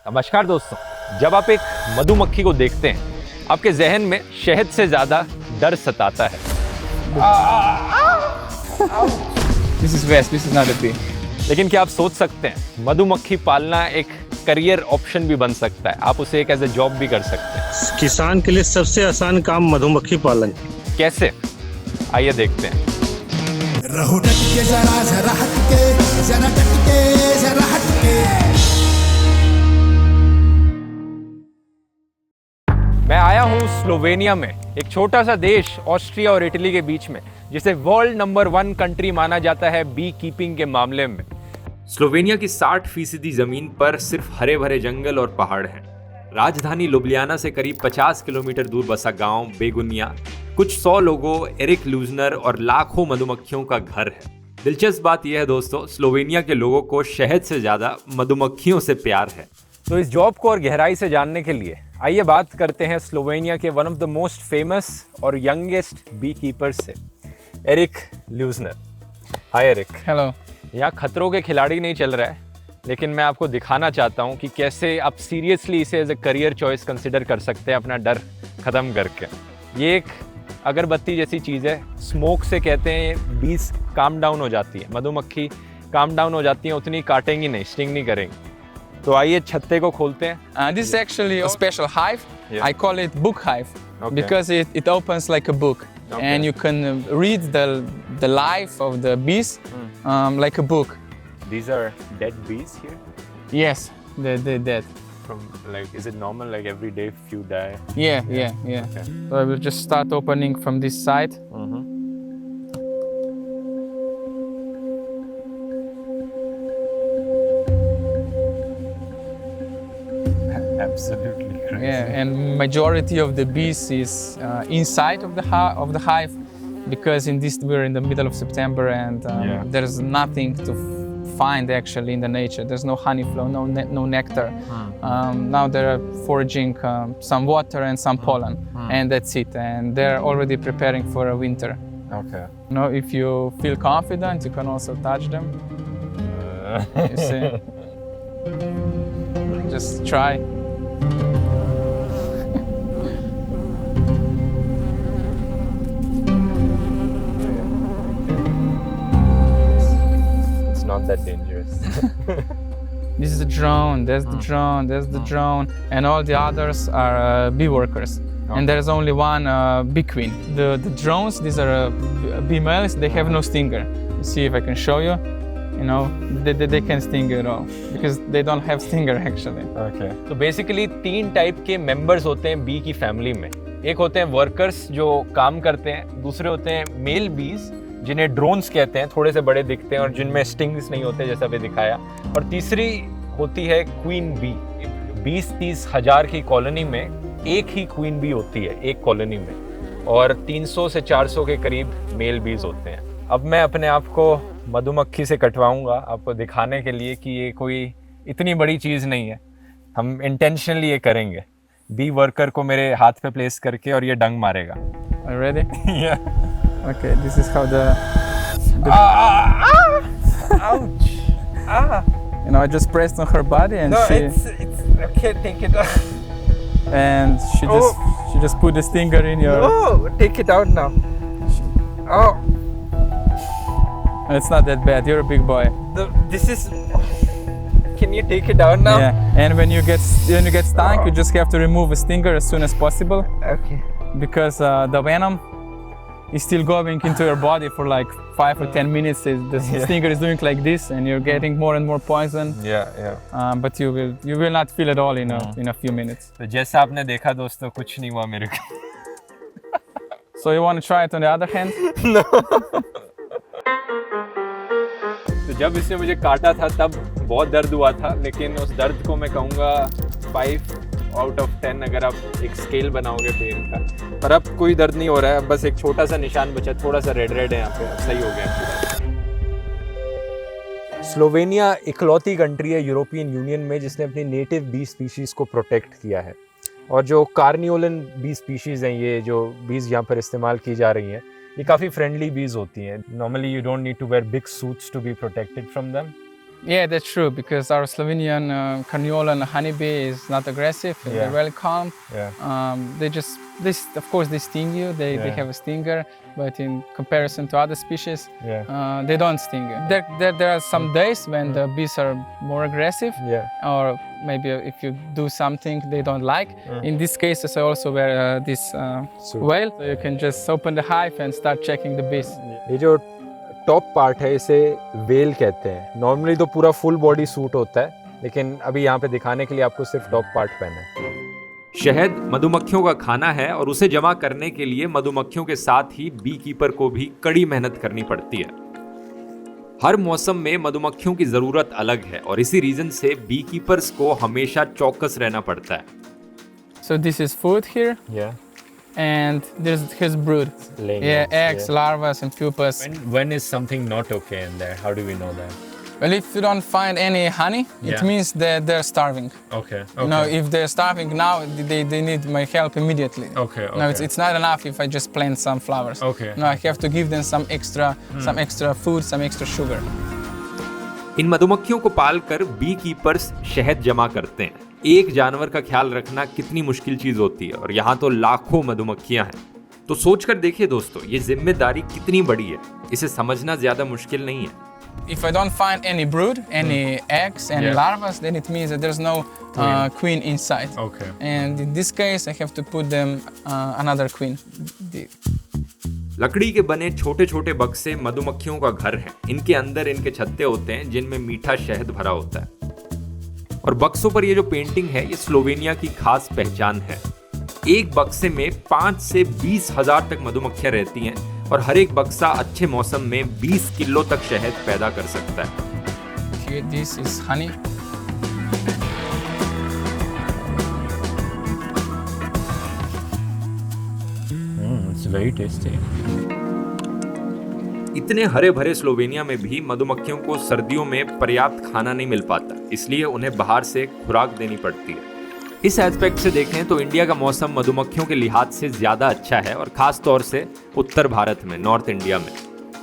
नमस्कार दोस्तों, जब आप एक मधुमक्खी को देखते हैं आपके जहन में शहद से ज्यादा डर सताता है। This is West, this is not a bee. लेकिन क्या आप सोच सकते हैं मधुमक्खी पालना एक करियर ऑप्शन भी बन सकता है, आप उसे एक एज ए जॉब भी कर सकते हैं। किसान के लिए सबसे आसान काम मधुमक्खी पालन। कैसे, आइए देखते हैं। रहो डट के जरा जरा हट के, जरा डट के जरा हट के। मैं आया हूँ स्लोवेनिया में, एक छोटा सा देश ऑस्ट्रिया और इटली के बीच में, जिसे वर्ल्ड नंबर 1 कंट्री माना जाता है बी कीपिंग के मामले में। स्लोवेनिया की 60% जमीन पर सिर्फ हरे भरे जंगल और पहाड़ हैं। राजधानी लुब्लियाना से करीब 50 किलोमीटर दूर बसा गांव बेगुनिया कुछ 100 लोगों, एरिक लूजनर और लाखों मधुमक्खियों का घर है। दिलचस्प बात यह है दोस्तों, स्लोवेनिया के लोगों को शहद से ज्यादा मधुमक्खियों से प्यार है। तो इस जॉब को और गहराई से जानने के लिए आइए बात करते हैं स्लोवेनिया के one of the most famous और यंगेस्ट बी कीपर्स से, एरिक लूजनर। हाय एरिक। Hello. यहाँ खतरों के खिलाड़ी नहीं चल रहा है, लेकिन मैं आपको दिखाना चाहता हूँ कि कैसे आप सीरियसली इसे as a career choice consider कर सकते हैं अपना डर ख़त्म करके। ये एक अगरबत्ती जैसी चीज़ है, स्मोक से कहते हैं बीज काम डाउन हो जाती है, मधुमक्खी काम डाउन हो जाती है, उतनी काटेंगी नहीं, स्टिंग नहीं करेंगी। तो आइए छत्ते को खोलते हैं। This is actually a special hive. Yeah. I call it book hive because it opens like a book, and you can read the life of the bees like a book. These are dead bees here? Yes, they're dead. From like, is it normal like every day few die? Yeah. Okay. So I will just start opening from this side. Absolutely crazy. Yeah, and majority of the bees is inside of the hive because we're in the middle of September and there's nothing to find actually in the nature. There's no honey flow, no nectar. Now they're foraging some water and some pollen, and that's it. And they're already preparing for a winter. Okay. You know, if you feel confident, you can also touch them. You see? Just try. It's not that dangerous. This is the drone, there's the drone, there's the drone, and all the others are bee workers. And there's only one bee queen. The drones, these are bee males, they have no stinger. You see if I can show you. You know, they can't sting you at all because they don't have stinger actually. Okay. तो basically 3 type के members होते हैं B की family में। एक होते हैं workers जो काम करते हैं, दूसरे होते हैं मेल बीज जिन्हें ड्रोन्स कहते हैं, थोड़े से बड़े दिखते हैं और जिनमें स्टिंग्स नहीं होते जैसा अभी दिखाया, और तीसरी होती है क्वीन बी। 20-30 हज़ार की कॉलोनी में एक ही क्वीन बी होती है एक कॉलोनी में, और 300 से 400 के करीब मेल बीज होते हैं। अब मैं अपने आप को मधुमक्खी से कटवाऊंगा आपको दिखाने के लिए कि ये कोई इतनी बड़ी चीज़ नहीं है। हम इंटेंशनली ये करेंगे, बी वर्कर को मेरे हाथ पे प्लेस करके, और ये डंग मारेगा। Are you ready? Yeah. Okay, this is how the Ouch! you know, I just pressed on her body and it's okay. Take it out. and she just put the stinger in your. Oh, take it out now. Oh, It's not that bad. You're a big boy. this is. Can you take it out now? Yeah. And when you get stung, you just have to remove a stinger as soon as possible Okay. because the venom is still going into your body for like 5 or 10 minutes. The stinger is doing like this, and you're getting more and more poison. Yeah. But you will not feel it all in a few minutes. तो जैसा आपने देखा दोस्तों, कुछ नहीं हुआ मेरे को। So you want to try it on the other hand? तो जब इसने मुझे काटा था तब बहुत दर्द हुआ था, लेकिन उस दर्द को मैं कहूँगा 5 आउट ऑफ 10 अगर आप एक स्केल बनाओगे पेन का। पर अब कोई दर्द नहीं हो रहा है, अब बस एक छोटा सा निशान बचा, थोड़ा सा रेड है यहाँ पे, अब सही हो गया। स्लोवेनिया इकलौती कंट्री है यूरोपियन यूनियन में जिसने अपनी नेटिव बी स्पीशीज़ को प्रोटेक्ट किया है, और जो कार्नियोलन बी स्पीशीज़ हैं, ये जो बीज यहाँ पर इस्तेमाल की जा रही हैं, ये काफ़ी फ्रेंडली बीज होती हैं। Normally you don't need to wear big suits to be protected from them. Yeah, that's true, because our Slovenian carniolan honeybee is not aggressive. Yeah. They're very calm. Yeah. Of course, they sting you. They have a stinger, but in comparison to other species, they don't sting you. There are some days when the bees are more aggressive, or maybe if you do something they don't like. In these cases, I also wear this veil, so you can just open the hive and start checking the bees. ये जो top part है इसे well कहते हैं। Normally तो पूरा full body suit होता है, लेकिन अभी यहाँ पे दिखाने के लिए आपको सिर्फ टॉप पार्ट पहना है। शहद मधुमक्खियों का खाना है और उसे जमा करने के लिए मधुमक्खियों के साथ ही बी कीपर को भी कड़ी मेहनत करनी पड़ती है। हर मौसम में मधुमक्खियों की जरूरत अलग है और इसी रीजन से बी कीपर्स को हमेशा चौकस रहना पड़ता है। So this is food here. And there's his brood. Eggs, larvae, and pupas. When is something not okay in there? How do we know that? Well, if you don't find any honey, it means that they're starving. Okay. You know, if they're starving now, they need my help immediately. Okay. No, it's not enough if I just plant some flowers. Okay. No, I have to give them some extra food, some extra sugar. इन मधुमक्खियों को Palkar B keepers शहद जमा करते हैं। एक जानवर का ख्याल रखना कितनी मुश्किल चीज होती है और यहाँ तो लाखों मधुमक्खियां हैं। तो सोचकर देखिए दोस्तों, ये जिम्मेदारी कितनी बड़ी है। इसे समझना ज्यादा मुश्किल नहीं है। If I don't find any brood, any eggs, any larvae, then it means that there's no queen inside. Okay. And in this case, I have to put them another queen. लकड़ी के बने छोटे छोटे बक्से मधुमक्खियों का घर है। इनके अंदर इनके छत्ते होते हैं जिनमें मीठा शहद भरा होता है। और बक्सों पर ये जो पेंटिंग है, ये स्लोवेनिया की खास पहचान है। एक बक्से में 5 से 20 हजार तक मधुमक्खियां रहती हैं और हर एक बक्सा अच्छे मौसम में 20 किलो तक शहद पैदा कर सकता है। Here, this is honey. It's very tasty. इतने हरे भरे स्लोवेनिया में भी मधुमक्खियों को सर्दियों में पर्याप्त खाना नहीं मिल पाता, इसलिए उन्हें बाहर से खुराक देनी पड़ती है। इस एस्पेक्ट से देखें तो इंडिया का मौसम मधुमक्खियों के लिहाज से ज्यादा अच्छा है और खास तौर से उत्तर भारत में, नॉर्थ इंडिया में।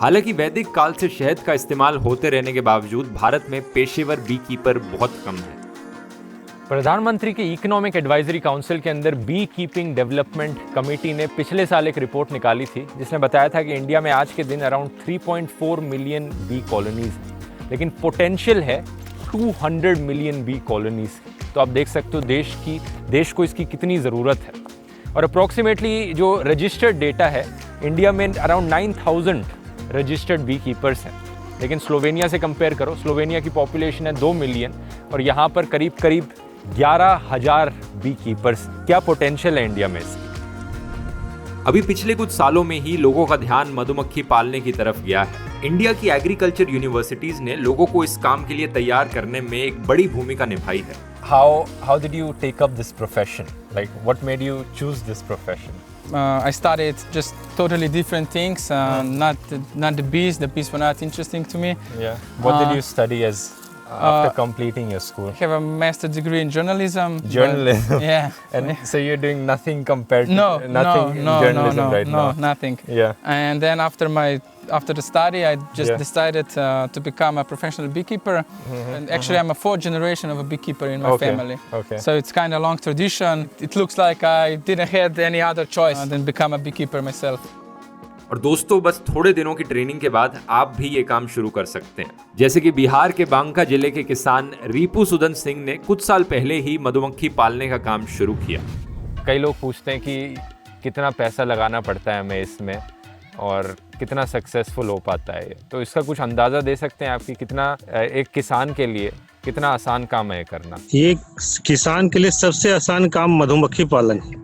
हालांकि वैदिक काल से शहद का इस्तेमाल होते रहने के बावजूद भारत में पेशेवर बी कीपर बहुत कम है। प्रधानमंत्री के इकोनॉमिक एडवाइजरी काउंसिल के अंदर बी कीपिंग डेवलपमेंट कमेटी ने पिछले साल एक रिपोर्ट निकाली थी जिसने बताया था कि इंडिया में आज के दिन अराउंड 3.4 मिलियन बी कॉलोनीज, लेकिन पोटेंशियल है 200 मिलियन बी कॉलोनीज। तो आप देख सकते हो देश को इसकी कितनी ज़रूरत है। और अप्रॉक्सीमेटली जो रजिस्टर्ड डेटा है, इंडिया में अराउंड 9000 रजिस्टर्ड बी कीपर्स हैं, लेकिन स्लोवेनिया से कंपेयर करो, स्लोवेनिया की पॉपुलेशन है 2 मिलियन और यहाँ पर करीब 11,000 बी कीपर्स। क्या पोटेंशियल है इंडिया में इसकी। अभी पिछले कुछ सालों में ही लोगों का ध्यान मधुमक्खी पालने की तरफ गया है। इंडिया की एग्रीकल्चर यूनिवर्सिटीज ने लोगों को इस काम के लिए तैयार करने में एक बड़ी भूमिका निभाई है। How did you take up this profession? Like, what made you choose this profession? I studied just totally different things. Not the bees. The bees were not interesting to me. Yeah. What did you study as after completing your school? I have a master's degree in journalism. Journalism. Yeah. And so you're doing nothing compared to No, in journalism right now. No, nothing. Yeah. And then after the study, I just decided to become a professional beekeeper. And actually, I'm a 4th generation of a beekeeper in my family. Okay. So it's kind of long tradition. It looks like I didn't have any other choice than become a beekeeper myself. और दोस्तों, बस थोड़े दिनों की training के बाद आप भी ये काम शुरू कर सकते हैं। जैसे कि बिहार के बांका जिले के किसान रिपु सुदन सिंह ने कुछ साल पहले ही मधुमक्खी पालने का काम शुरू किया। कई लोग पूछते हैं कि कितना पैसा लगाना पड़ता है हमें इसमें और कितना सक्सेसफुल हो पाता है, तो इसका कुछ अंदाज़ा दे सकते हैं आपकी कितना एक किसान के लिए कितना आसान काम है करना। ये किसान के लिए सबसे आसान काम मधुमक्खी पालन है।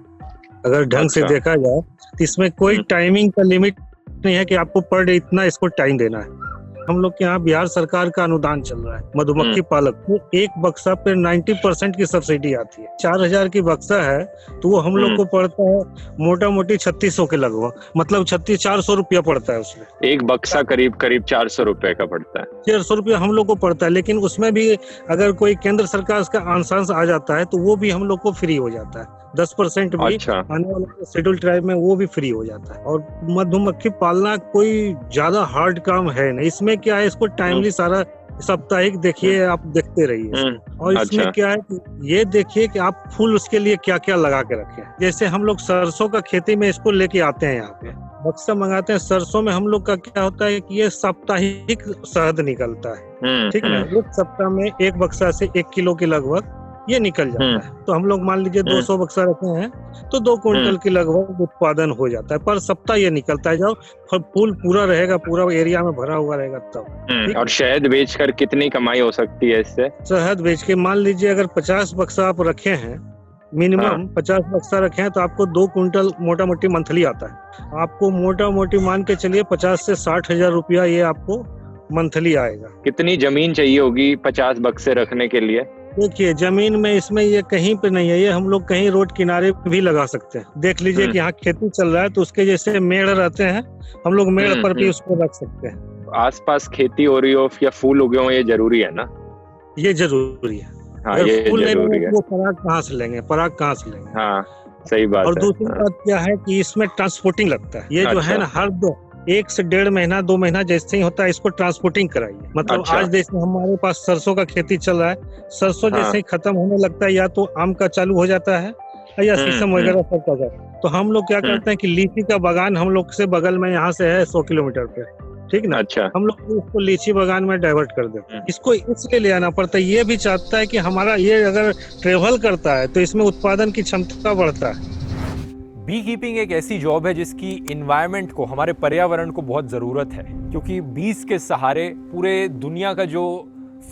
अगर ढंग से देखा जाए तो इसमें कोई टाइमिंग का लिमिट नहीं है कि आपको पर डे इतना इसको टाइम देना है। हम लोग के यहाँ बिहार सरकार का अनुदान चल रहा है मधुमक्खी पालक को, एक बक्सा पे 90% की सब्सिडी आती है। 4000 की बक्सा है तो वो हम लोग को पड़ता है मोटा मोटी 3600 के लगभग, मतलब 400 रुपया पड़ता है उसमें। एक बक्सा करीब 400 रुपए का पड़ता है। 400 रुपया हम लोग को पड़ता है, लेकिन उसमें भी अगर कोई केंद्र सरकार का अंशांश आ जाता है तो वो भी हम लोग को फ्री हो जाता है। 10% भी आने वाले शेड्यूल ट्राइब में वो भी फ्री हो जाता है। और मधुमक्खी पालना कोई ज्यादा हार्ड काम है नहीं। इसमें क्या है, इसको टाइमली सारा साप्ताहिक देखिए, आप देखते रहिए। और इसमें अच्छा। क्या है कि ये देखिए कि आप फूल उसके लिए क्या क्या लगा के रखें। जैसे हम लोग सरसों का खेती में इसको लेके आते हैं, यहाँ पे बक्सा मंगाते हैं। सरसों में हम लोग का क्या होता है कि ये साप्ताहिक शहद निकलता है, ठीक है। एक सप्ताह में एक बक्सा से 1 किलो के लगभग ये निकल जाता है। तो हम लोग मान लीजिए 200 बक्सा रखे हैं तो 2 क्विंटल के लगभग उत्पादन हो जाता है। पर सप्ताह ये निकलता है। जब फूल पूरा रहेगा, पूरा एरिया में भरा हुआ रहेगा तब। और शहद बेचकर कितनी कमाई हो सकती है इससे? शहद बेच के मान लीजिए अगर 50 बक्सा आप रखे हैं, मिनिमम 50 बक्सा रखे हैं, तो आपको 2 क्विंटल मोटा मोटी मंथली आता है। आपको मोटा मोटी मान के चलिए 50 से 60 हजार रुपया ये आपको मंथली आएगा। कितनी जमीन चाहिए होगी 50 बक्से रखने के लिए? देखिए, जमीन में इसमें ये कहीं पे नहीं है। ये हम लोग कहीं रोड किनारे भी लगा सकते हैं। देख लीजिए कि यहाँ खेती चल रहा है तो उसके जैसे मेड़ रहते हैं, हम लोग मेड़ पर भी उसको रख सकते हैं। आसपास खेती हो रही हो या फूल उगे हो, ये जरूरी है ना? ये जरूरी है। हाँ, ये फूल जरूरी है। वो पराग कहाँ से लेंगे, पराग कहाँ से लेंगे? हाँ, सही बात है। और दूसरी बात क्या है कि इसमें ट्रांसपोर्टिंग लगता है। ये जो है ना, हर 1 से 1.5 महीना 2 महीना जैसे ही होता है, इसको ट्रांसपोर्टिंग कराइए। मतलब आज जैसे हमारे पास सरसों का खेती चल रहा है, सरसों जैसे ही खत्म होने लगता है, या तो आम का चालू हो जाता है या शीशम वगैरह सब का जाता है। तो हम लोग क्या करते हैं कि लीची का बागान हम लोग से बगल में यहाँ से है 100 किलोमीटर पे, ठीक ना। अच्छा। हम लोग इसको लीची बागान में डाइवर्ट कर देते हैं। इसको इसलिए ले आना पड़ता है, ये भी चाहता है कि हमारा ये अगर ट्रेवल करता है तो इसमें उत्पादन की क्षमता बढ़ता है। बी कीपिंग एक ऐसी जॉब है जिसकी इन्वायरमेंट को, हमारे पर्यावरण को बहुत ज़रूरत है, क्योंकि बीज के सहारे पूरे दुनिया का जो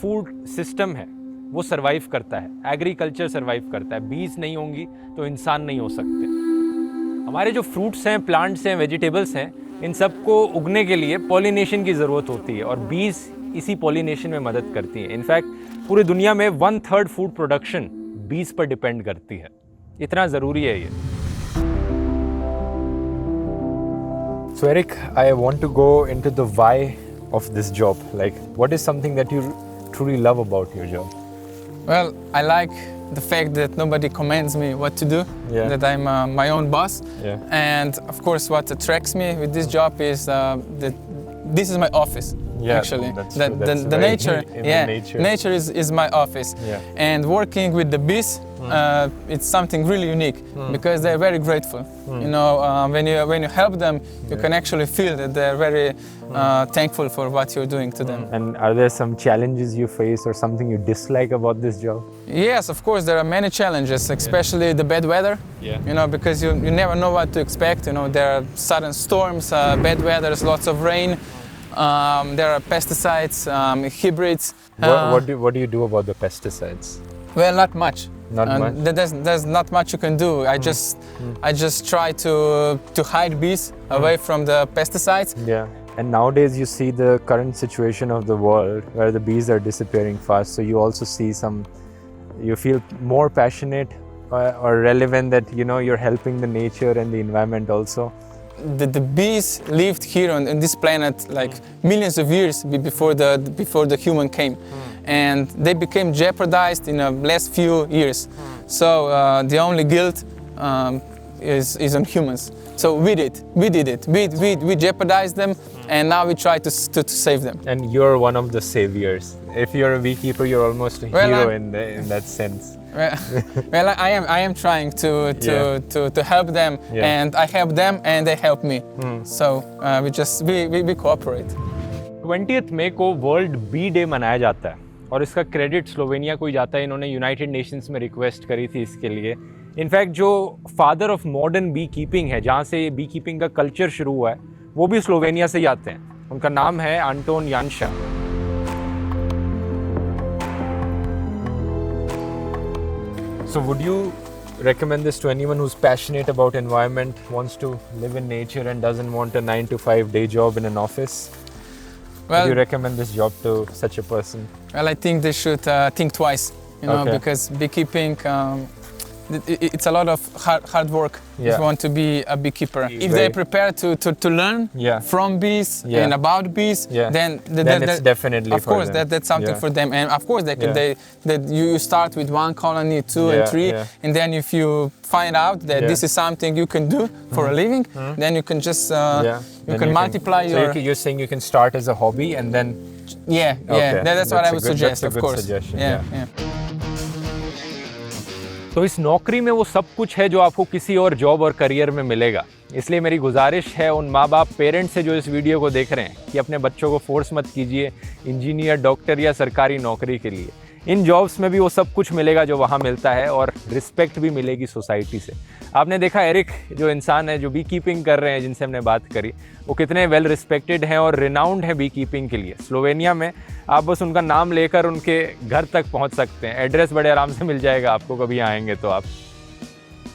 फूड सिस्टम है वो सरवाइव करता है, एग्रीकल्चर सरवाइव करता है। बीज नहीं होंगी तो इंसान नहीं हो सकते। हमारे जो फ्रूट्स हैं, प्लांट्स हैं, वेजिटेबल्स हैं, इन सब को उगने के लिए पॉलिनेशन की ज़रूरत होती है और बीज इसी पॉलिनेशन में मदद करती है। इनफैक्ट पूरी दुनिया में 1/3 फूड प्रोडक्शन बीज पर डिपेंड करती है। इतना ज़रूरी है ये। So Eric, I want to go into the why of this job. Like, what is something that you truly love about your job? Well, I like the fact that nobody commands me what to do, that I'm my own boss. And of course, what attracts me with this job is that this is my office. Actually, the nature, nature is my office. And working with the bees, it's something really unique because they're very grateful. You know, when you help them, you can actually feel that they're very thankful for what you're doing to them. And are there some challenges you face or something you dislike about this job? Yes, of course, there are many challenges, especially the bad weather. You know, because you never know what to expect. You know, there are sudden storms, bad weather, lots of rain. There are pesticides, hybrids. What do you do about the pesticides? Well, not much. Not much. There's not much you can do. I just try to hide bees away from the pesticides. And nowadays you see the current situation of the world where the bees are disappearing fast. So you also see you feel more passionate or relevant that, you know, you're helping the nature and the environment also. The bees lived here on this planet like millions of years before the human came, and they became jeopardized in the last few years. So the only guilt is on humans. So we did it. We jeopardized them, and now we try to save them. And you're one of the saviors. If you're a beekeeper, you're almost a hero in that sense. Well, I am trying to help them, and I help them, and they help me. So we cooperate. 20th मई को world B day मनाया जाता है और इसका credit Slovenia को ही जाता है। इन्होंने यूनाइटेड नेशंस में रिक्वेस्ट करी थी इसके लिए। इनफैक्ट जो father of modern beekeeping है, जहाँ से बी कीपिंग का कल्चर शुरू हुआ है, वो भी स्लोवेनिया से ही आते हैं। उनका नाम है Anton यानशा। So would you recommend this to anyone who's passionate about environment, wants to live in nature and doesn't want a 9-to-5 day job in an office? Would you recommend this job to such a person? Well, I think they should think twice, you know, because beekeeping, it's a lot of hard work if you want to be a beekeeper. If they're prepared to learn from bees and about bees, then it's definitely of course that's something for them. And of course you start with 1 colony, 2 and 3, and then if you find out that this is something you can do for a living, then you can just you can multiply so you're saying you can start as a hobby and then Yeah, Okay. that's what I would That's a suggest, of good course. suggestion, Yeah. तो इस नौकरी में वो सब कुछ है जो आपको किसी और जॉब और करियर में मिलेगा। इसलिए मेरी गुजारिश है उन माँ बाप पेरेंट्स से जो इस वीडियो को देख रहे हैं कि अपने बच्चों को फोर्स मत कीजिए इंजीनियर, डॉक्टर या सरकारी नौकरी के लिए। इन जॉब्स में भी वो सब कुछ मिलेगा जो वहाँ मिलता है और रिस्पेक्ट भी मिलेगी सोसाइटी से। आपने देखा एरिक जो इंसान है जो बी कीपिंग कर रहे हैं, जिनसे हमने बात करी, वो कितने वेल रिस्पेक्टेड हैं और रिनाउंड है बी कीपिंग के लिए। स्लोवेनिया में आप बस उनका नाम लेकर उनके घर तक पहुंच सकते हैं, एड्रेस बड़े आराम से मिल जाएगा आपको कभी आएंगे तो आप।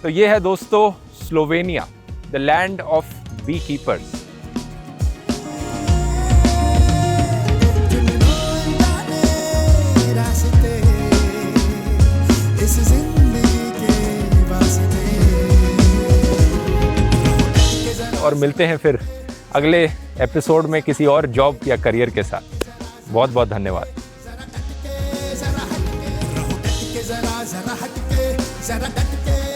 तो ये है दोस्तों Slovenia, the land of beekeepers. और मिलते हैं फिर अगले एपिसोड में किसी और जॉब या करियर के साथ। बहुत बहुत धन्यवाद। जरा हटके